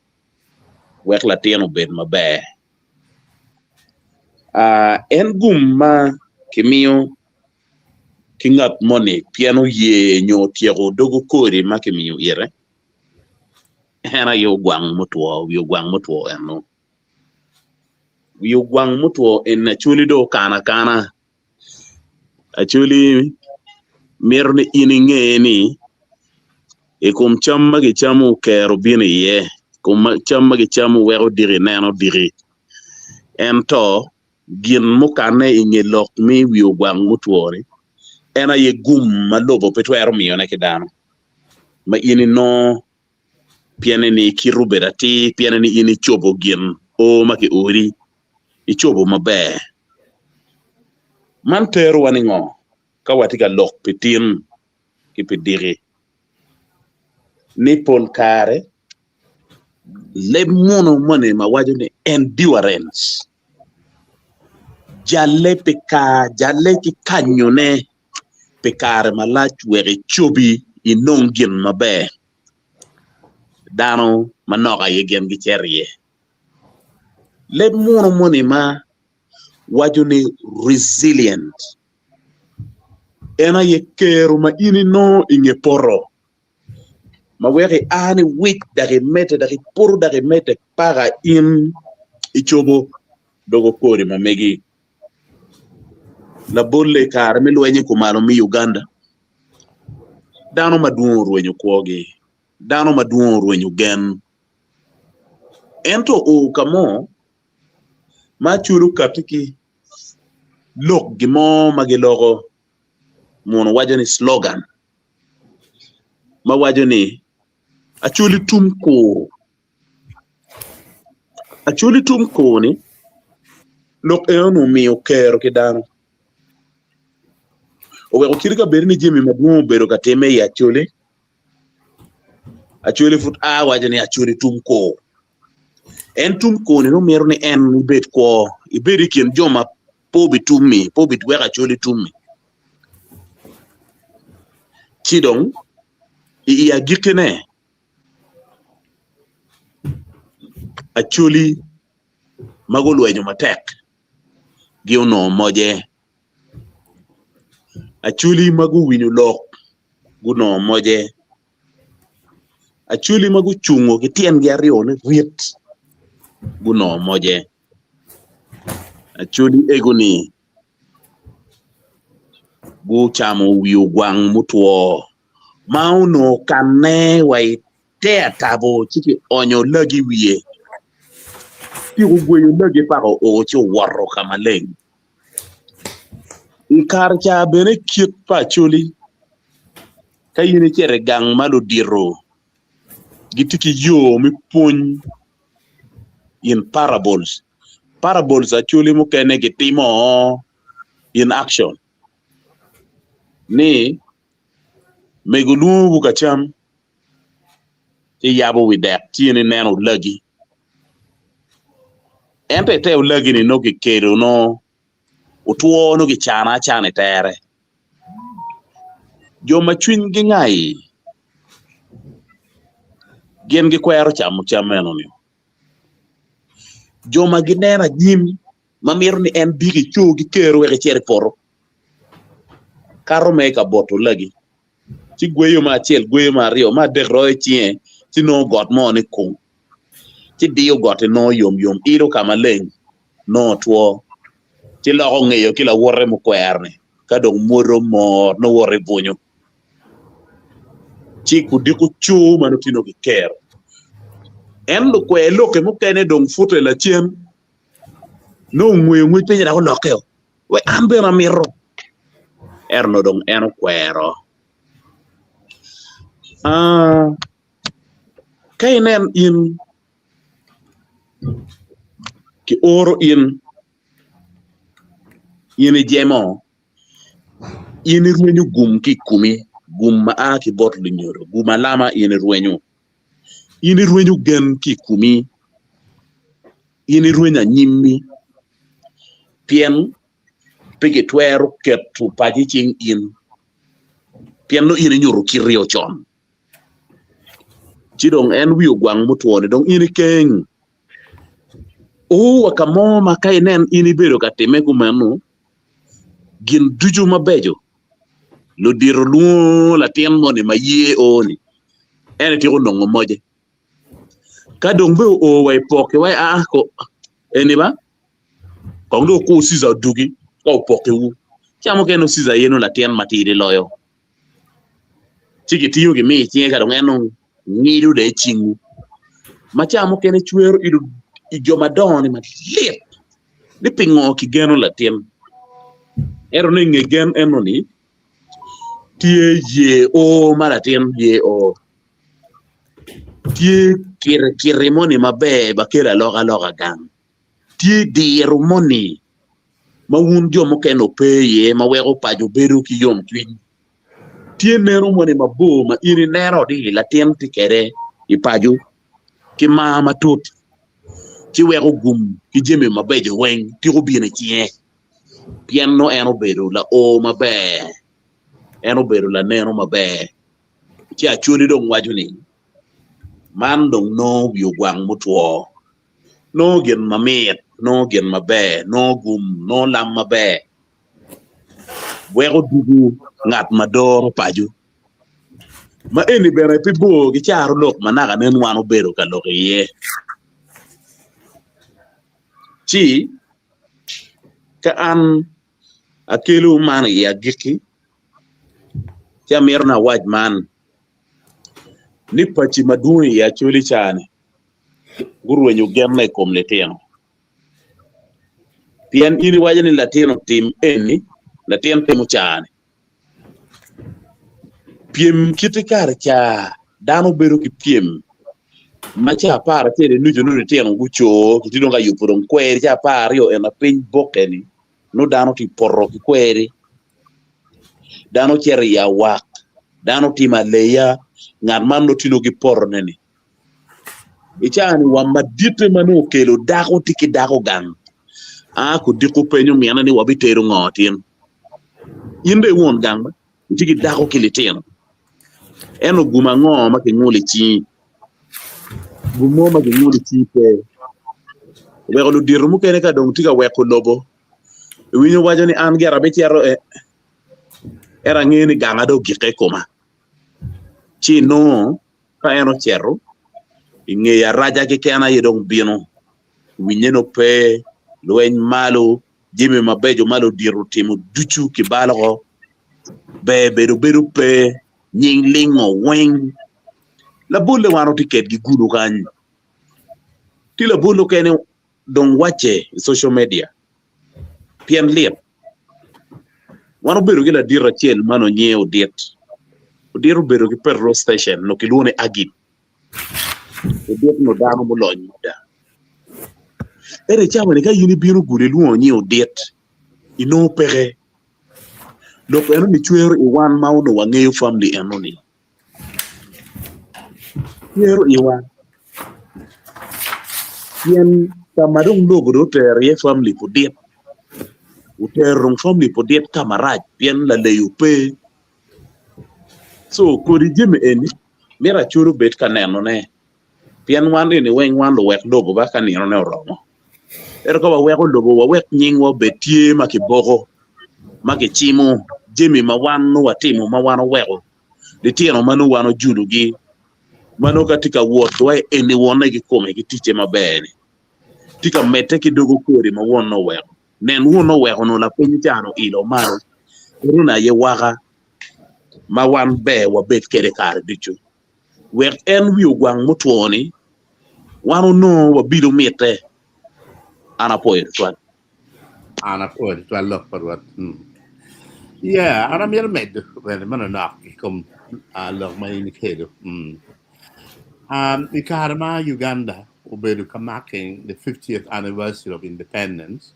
wek latino bed maber en gum ma kimiyo kingat moni piano ye nyo tiego dogo kori ma kimiyo ire hena yo gwang mutwo eno yo gwang mutwo en achuli do kana achuli mirne ininge ni e kum chamma ge chamu kero bine ye kum chamma ge chamu wero diri neno diri ento gin mukane inye lok mi yo gwang mutwo ni ena ye gum malobo petwero miyo ne kidano ma ini no piene ni kirubera ti piene ni ini chobo gin o make ori ichobo maber man teru waningo ka watika lok pitin kipidiri ni pol kare le mono mone ma wajo ni endurance jalle ki kanyone pekare malach were chobi inongin maber dano manoka yegen gi cherie le mono mone ma wajo ni resilient ena ye kero ma ini no inge poro ma were ani wik dari mete para in ichobo dogo kori ma megi la bolle kar mi lwenye kumalo mi Uganda dano maduong ruwenyo kwogi dano maduong ruwenyo gen ento o kamo ma churu kapiki lok gimo magilogo mono wajo ni slogan ma wajo ni achuli tum ko ni lok eno miyo kero kidano owe okirika berini jimi maduong bero kateme ya achuli fut wajo ni achuli tum ko en tum ko ni no mero ni en bet ko ibedi kien joma pobi weka achuli tummi chidong iya gikene achuli magolwenyo matek gi ono moje achuli magu winyo lok guno moje achuli magu chungo gi tien gi ariyo ni riet guno moje achuli egoni gu chamo wiyo gwang mutwo mauno kane wai te tabo chiki onyo lagi wiye tigo gweyo lagi pako ocho warro kamaleng ikar cha bene kiet pa chuli kayine chere gang malo diro gitiki yo mi puny in parables achuli mukene gitimo in action ni megulu kacham ti yabo widek tiene neno lagi ente te lagi ni no kero no utwo no gichana tere joma chwin gi ngai gen gi kwero chamo chameno ni joma ginera jim mamir ni en bigi chugi kero e chere poro karo me ka boto lagi ci gweyo ma chiel gweyo ma rio ma de roe chien ci no got mo ni ku ci dio got no yom iro kama leng no tuo ci lo ngeyo kila worre mu kwerne ka dong moro mo no worre bunyo ci ku diku chu manu tino ki ker en lo kwe lo ke mu kene dong futre la chien no ngwe pe ra lo ke we ambe na miro erno dong eno kwero kainen in ki oro in jemo ini ruenyu gum ki kumi gum ma ki bot lu nyoro gum lama ini ruenyu gen ki kumi ini ruenya nyimmi pien pege twero ketu paji ching in pien no ini nyoro ki rio chon chidong en wiyo gwang mutuone dong ini keng wakamo makainen ini bedo katime kumanu gin duju mabejo lo diro lu la tien moni ma ye oni ene ti ko ndongo moje ka dong be o way poke way ko eni ba ko ndo ko siza dugi ko poke wu chamo ke no siza yeno la tien matiri loyo chiki tiyo gi mi tie ka dong eno ngiru de chingu ma chamo ke ne chwero idu ijoma doni ma lit di pingo ki geno la tien ero ne ngegen eno ni tie ye o maratien ye o tie kire moni mabe bakela loga gang tie diero moni ma wun jomo keno peye ma wego paju beru ki yom twin tie nero moni mabo ma iri nero di la tien ti kere i paju ki mama tut ki wego gum ki jeme mabejo weng ti ko biene tie piano eno beru la o mabe eno beru la nero mabe ki achuri dong wajuni man dong no yu gwang mutuo no gen mamit no gen mabe no gum no lam mabe wego dugu ngat mador paju ma eni bere pibo gi charo lok managa nen wano beru ka lok ye chi ka an akelu man ya giki na waj man ni pachi maduni ya chuli chane guru wenyu gemme kom leteno pien ini wajani latino tim eni latino temu chane piem kitikar cha dano beru ki piem macha para tere nujo teno gucho kitino ga yupurong kweri cha pario ena piny bokeni no dano ti porro ki kweri dano cheri ya wak dano ti maleya ngan man no tino gi porro neni ichani wa madite mano kelo dako tiki dako gang ko diko penyo miana ni wabiteru ngotin inde won gang tiki dako kiliteno eno guma ngoma ke nguli chi gumoma ke nguli chi pe wego lu diru mu kene ka dong tika weko lobo winyo wajani an gera be tiaro era ngeni ganga do gike koma chi no ka eno chero inge ya raja ke kana yedong bino winyeno pe loen malo jimi mabejo malo diru timu duchu ki balago be beru pe nying lingo weng la bulle wano tiket gi gudu kan ti la bullo kene don wache social media pien liep wano beru gi la dirra chiel mano nyeo diet diru beru gi per station no ki lune agit diet no dano mo lony da ere chama ne ka yini biro gure luo nyeo diet ino pere loko eno ni chwero i wan mauno wangeyo family eno ni chwero i wan yen tamarung logo do tere family po diet uterung family po diet kamaraj pien la leyo pe so kodi jeme eni mira churu bet kaneno ne pien wan ni wen wan lo wek logo ba kanino ne oromo erko wa weko lobo wa wek nying wa betie makiboko makechimo jimi mawano watimo mawano weko ditieno manu wano judugi mano katika wuoth wa eni wone gi kome gi tiche mabere tika mete kidogo kori ma won no weko nen won no weko no la piny chano ilo maro runa ye waka ma wan be wa bet kere kar dicho wek en wi gwang mutwoni wano no wa bido mete ana poir twan ana poir twan lok parwat yeah ana mir med when man knock come lok mai ni kedo the Karama Uganda obedu marking the 50th anniversary of independence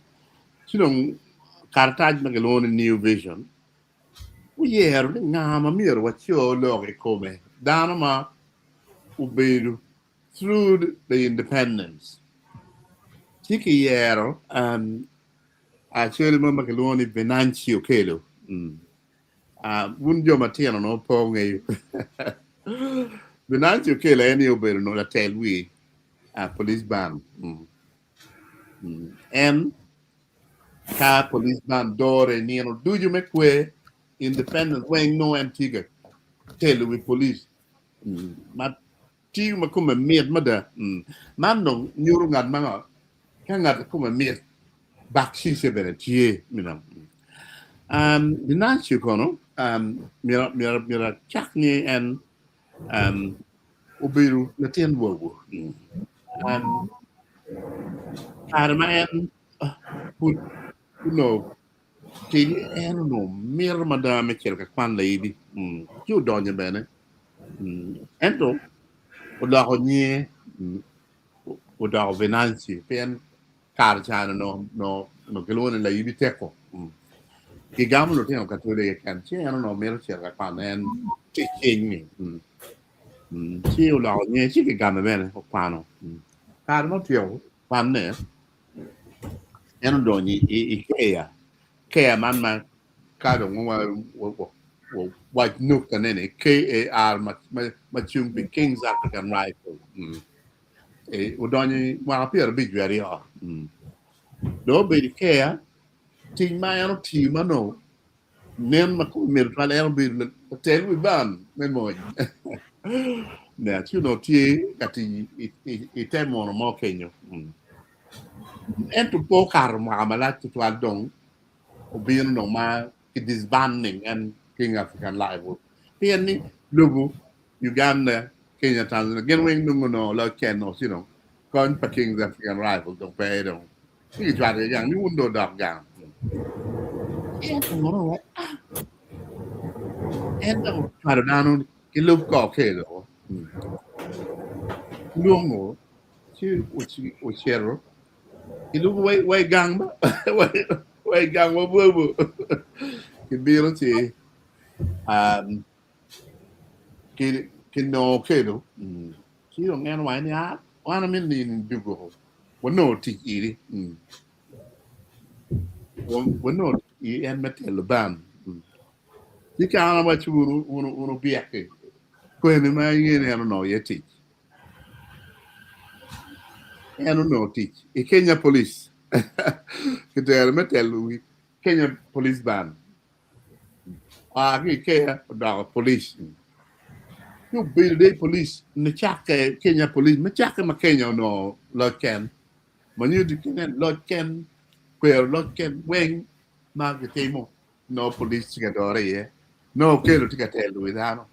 Carthage Magalone New Vision yeah ngama mir wacho lok e come danama obedu through the independence Tiki yero actually Magalone Venancio Kelo Wunjo Matiano no ponge Venancio Kelo any obedu no la tell we police band and ka police band dore nino do you make way independent when no antiga tell we police ma ti ma kuma miet mada man no nyuru ngat manga ka ngat kuma miet bak si se bene tie minam Venancio kono mira chakni and obiru na ten wogo Arman who know Kili no mir madame cerca quan lady you donne bene ento o da ogni o da Venanzi pen carciano no che lo nella ibiteco che gamolo teno cattolica can c'erano mir cerca quan en ticchini sì o la ogni sì che gamme bene o quano carno tio quanne eno doni Kea man kado white nook and then KAR machung the King's African Rifle. Udoni appear big very hard. Do be the care ting my own team no nem makumir paler be tell we ban memoy. That you know tea at it time on more Kenya. And to pokar mamalat to adong being no ma disbanding and King African life. Piani Lugu, Uganda, Kenya, Tanzania, again wing no la Ken no, con pa King's African rival, don't pay them. You try to young, you wouldn't do dog down. And don't try to down on you look okay though. Lumo, she would share. You look way gang, way gang, what boo. You be able to cái no cái đó chỉ là nghe nói này á anh mình nhìn được rồi vẫn nổi thì gì đi vẫn nổi ý em mới thấy là ban chỉ cả là mà chú uno biết cái quên mà nghe này nó nói vậy thì em nó nói thì cái Kenya police cái đó mới thấy lui Kenya police ban cái đó police you build the police ne chake Kenya police me chake ma Kenya no Lord Ken man you Kenya Lord Ken where Lord Ken wing ma ke temo no police ke dore ye no ke lo tika telo idano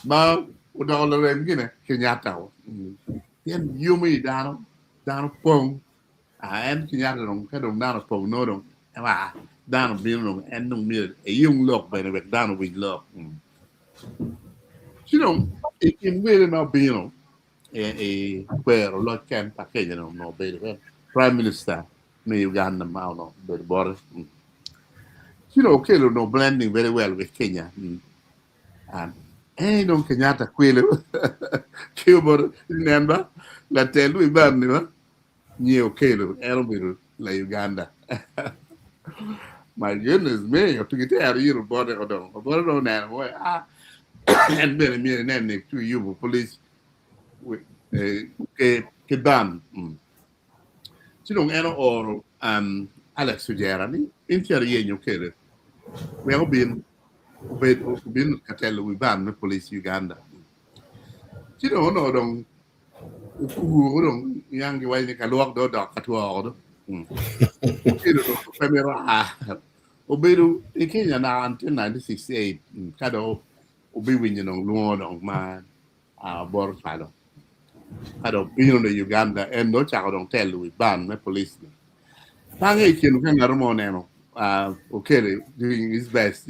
ma o da lo rem gine Kenya taw yen yumi dano pong en Kenya no ke dong dano pong no dong wa dano bi no en no mi e yung lok be ne dano wi lok in really not being where a lot can package no better prime minister me Uganda no better border Kelo no blending very well with Kenya and non Kenyatta quello Cuba remember la tell we ban ni Kelo ero la Uganda my goodness me to get out of border or now and bene mie nenne tu yubu police ke ban non ero oro Alex Sugera ni in teoria io che we have been cartel we ban the police Uganda no dong ku dong yang gi wai ni ka luok do dok ka tuo do do camera obedu in Kenya na until 1968 kado obi win no luo dong ma bor falo kado bino no Uganda and no cha dong tell we ban the police Tange kin kan ramo neno okay doing his best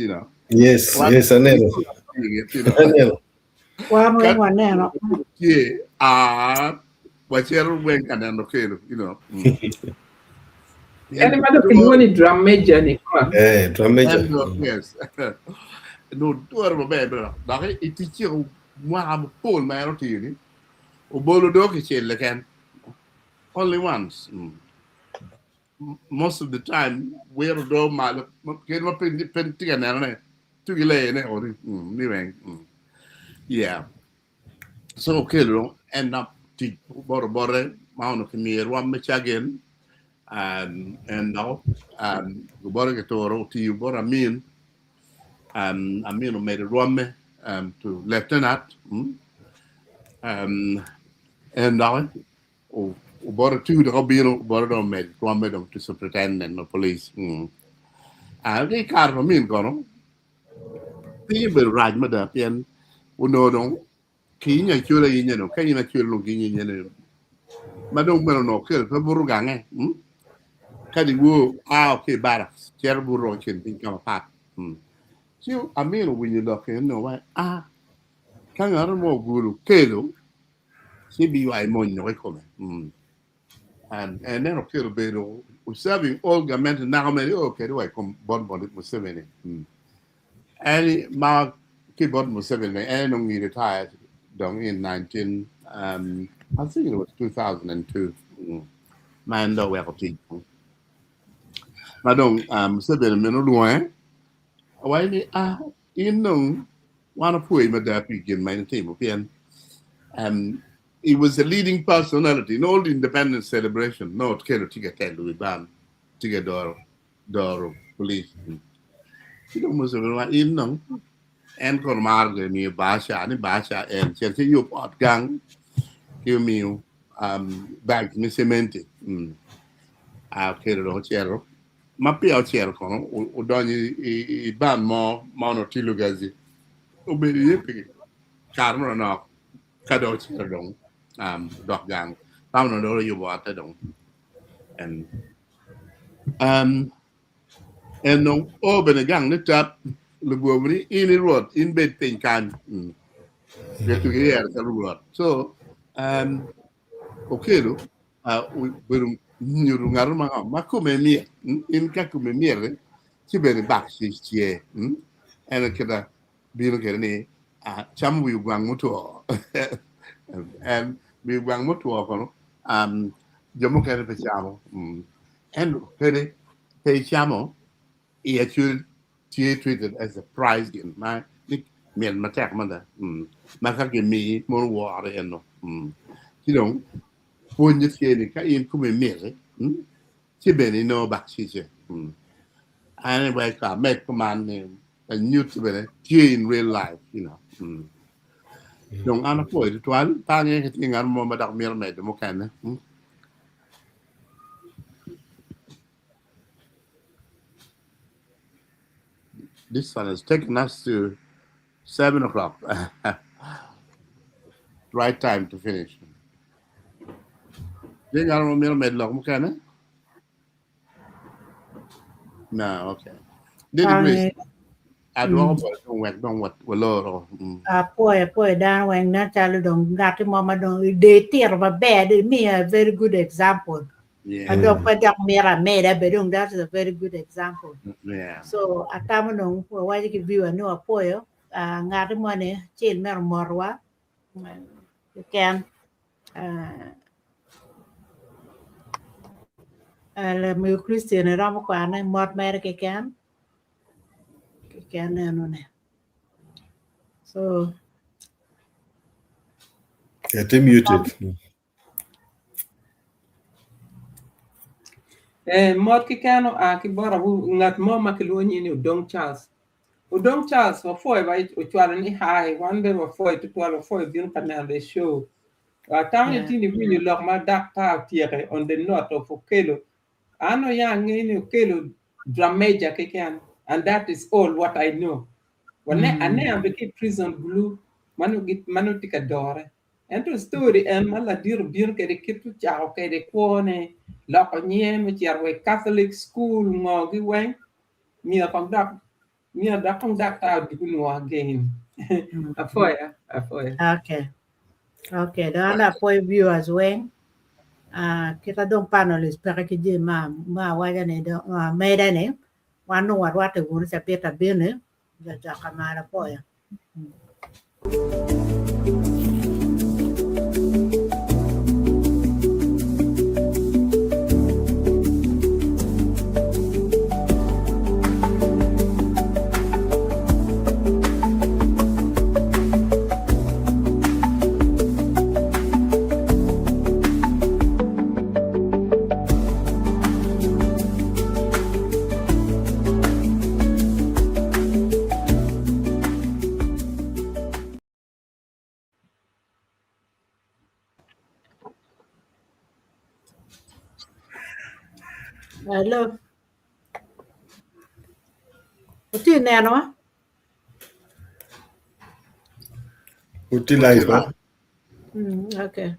Yes, Anelo. Anelo. One way, one now. Yeah, whatever when can okay, Yani mada kulwani drum major ni kwa. Drum major. Yes. No, do ba bebe. Dake itichi mo am Paul ma ro tini. O bolo do ke chele kan. Only once. Most of the time where do ma ke ma pen tiga na ne. Tugile ne ori. Ni wen. Yeah. So okay, end up to bore mauno kemir wa me chagen and now bore ke toro ti bore amin amin made rome to lieutenant and now bore tu the robino bore do made rome to superintendent of police they car amin kono ti be raj ma da pien uno don ki nya chula yin no kai na chula gi yin ne ma dong mero no ke fa buru gange ka di wo okay bara cher buru chen tin ka pa chiu amiro wi no ke no wa ka ngar mo guru ke do si bi wa mo no ko and then okay be do serving all government na me okay do I come bon mo sevene and ma ki bon mo sevene and no ni retired dong in 19 I think it was 2002 man do we have to madong sevene me no loin why ni in no one of who ma da pigin my team opian he was a leading personality in all the independence celebration no kero tiga tell we ban tiga doro police you know so in no en kon marge ni basha en chen ti yu pot gang you mean bag ni cement kero do chero ma pia chero kono o doni I ban mo no tilugazi o be yepi karno no kado chero dong dok gang tao no do you what dong and no o be gang ni tap lu bo ni in road in bed tin kan get to here the road so okay do we berum nyuru ngar ma ko me mi in ka ko me mi re ci be back ci ci en keda bi no kere ni cham wi gwang muto and bi gwang muto ko jomo kere pe chamo and kere pe chamo he actually treated as a prize game ma ni men ma tek man da ma ka ge mi mo wo are no you know when you see ni ka in ku me mere ci be ni no back ci ci and by ka make command name a new to be in real life donc ana ko de toile ta nge ke ngar mo ma dak mer me de mo kan this one is taking us to 7 o'clock right time to finish de ngar mo mer me lo mo kan no okay did agree I don't what lo Poi down when Natalie don't got him mama don't they tear my bed me a very good example. yeah I don't put that mirror made a bedroom, that's a very good example. yeah So I come on why you give you a no apoyo, got the money, chill mer morwa. You can le mu Christian ram kwana mot mer ke can no ne. So They're muted. Mod ki kano a ki bora ngat mo makiloni ni Udong Charles. Udong Charles wa foi vai o chwala ni hai wande wa foi to twala foi bin kanal de show. Town Yeah. tini really lock my dark town tiere on the north of Okelo. Ano yang ni Okelo dramaja kekan, and that is all what I know. When ane am the prison blue manu tika dore. And to story and mala dir ke de kitu chao ke de kone lock nye me chiarwe Catholic school ngogi wen mia kong dak ta di kuno again. Afoya. Okay, dan na po viewers wen. Kita dong panelist para kiji ma waja ne do meda ne wanu warwate guru sa peta bene ja kamara po ya. Hello. Uti neno? Utilize ba? Okay.